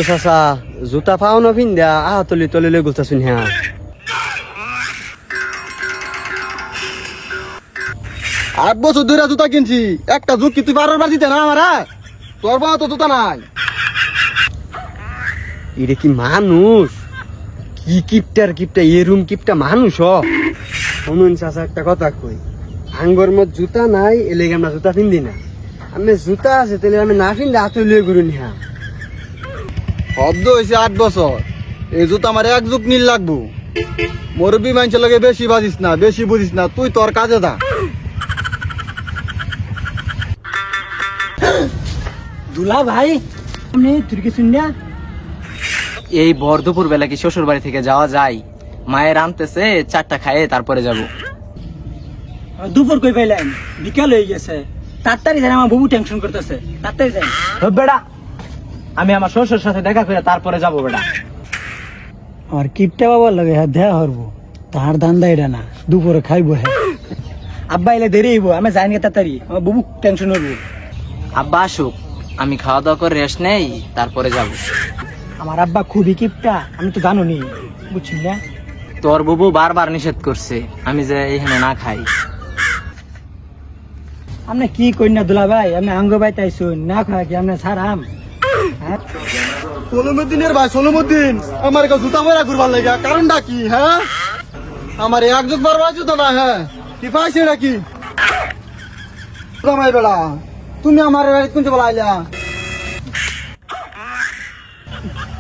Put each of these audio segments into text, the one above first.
চাচা জুতা পাও না পিন্ধা আহা তলি তলি লৈ গুলতাছুন হ্যাঁ 8 বছর ধরে জুতা কিনছি একটা জুত কি তুই বারবার দিতে না আমারা তোর বাবা তো জুতা নাই এটা কি মানুষ কি কিপটার কিপটা এরুম কিপটা মানুষ শুনুন চাচা একটা কথা কই আঙ্গর মত জুতা নাই এলে আমরা জুতা পিন্ধি না আমি জুতা আছে তাহলে আমি না পিন্ধে হাতে লুয়ে ঘুরুন হ্যাঁ শব্দ হয়েছে 8 বছর এই জুতা আমার এক যুগ নীল লাগবো মুরব্বী মানুষের লগে বেশি বাজিস না বেশি বুঝিস না তুই তোর কাজে যা দুলা ভাই আপনি তুই কি শুন না এই ভর দুপুর বেলা কি শ্বশুর বাড়ি থেকে যাওয়া যায় মায়ের আনতেছে 4টা খাইয়ে তারপরে যাব দুপুর কই পাইলেন বিকাল হয়ে গেছে তাড়াতাড়ি যাই আমার বাবু টেনশন করতেছে তাড়াতাড়ি যাই বেড়া আমি আমার শ্বশুর সাথে দেখা করে তারপরে যাব বেড়া আমার কিপটা বাবার লাগে হ্যাঁ দেয়া হরবো তার ধান্দা এটা না দুপুরে খাইবো হ্যাঁ আব্বা এলে দেরি হইব আমি যাই না তাড়াতাড়ি আমার বাবু টেনশন হইব আব্বা আসুক আমি খাওয়া দাওয়া করে রেস্ট নেই তারপরে যাব আমার আব্বা খুবই কিপটা আমি তো জানো নি বুঝছি না তোর বাবু বারবার নিষেধ করছে আমি যে এখানে না খাই আপনি কি কই না দুলা ভাই আমি আঙ্গ ভাই তাইছুন না খাওয়া কি আপনি ছাড়াম হ্যাঁ সোলমুদ্দিনের ভাই সোলমুদ্দিন আমার কাছে জুতা পরা ঘুরবার লাগা কারণটা কি হ্যাঁ আমার এক যুগ বারবার জুতা না হ্যাঁ কি পাইছে নাকি জামাই বেড়া তুমি আমার কোনটা বলা আইলা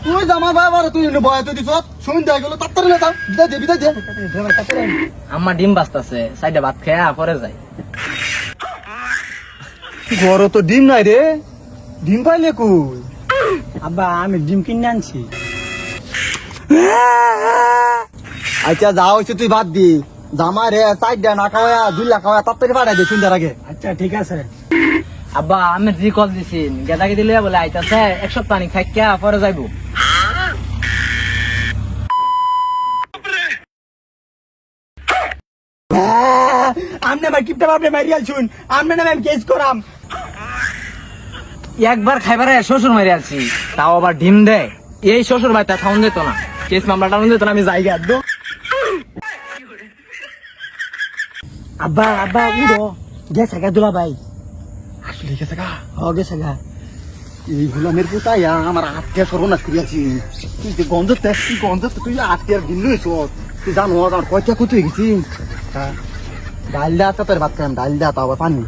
তুই জামা বাবা তুই বয় তুই দিছ শুন দেয় গেল তাড়াতাড়ি না বিদায় দে আমার ডিম বাজতাছে সাইডে ভাত খেয়া পরে যাই ঘর তো ডিম নাই রে ডিম পাইলে কই আব্বা আমি ডিম কিনে আনছি আচ্ছা যা হয়েছে তুই বাদ দি জামা রে সাইড দেয় না খাওয়া 2 লাখ খাওয়া তাড়াতাড়ি পাঠাই দে সুন্দর আগে আচ্ছা ঠিক আছে আব্বা আমি জি কল দিছিন গেদাকে দিলে বলে আইতাছে 1 সপ্তাহ নি খাইয়া পরে যাইবো আমনে আমার কিপটা বাপরে মারিয়াল শুন আমনে নামে আমি কেস করাম একবার খাইবারে শ্বশুর মারি আছি তাও আবার ডিম দেয় এই শ্বশুর ভাই তা খাওন যেত না কেস মামলাটা যেত না আমি জায়গা একদম আব্বা আব্বা উড়ো গেছে গা দুলা ভাই আসলে গেছে গা গেছে গা এই গুলামের পুতাইয়া আমার আত্মীয় সর্বনাশ করিয়াছি তুই যে গন্ধ তুই আত্মীয় দিন লইছ তুই জানো আমার কয়টা কুচি গেছি ডাল দা তোর ভাত খাম ডাল দা তাও পানি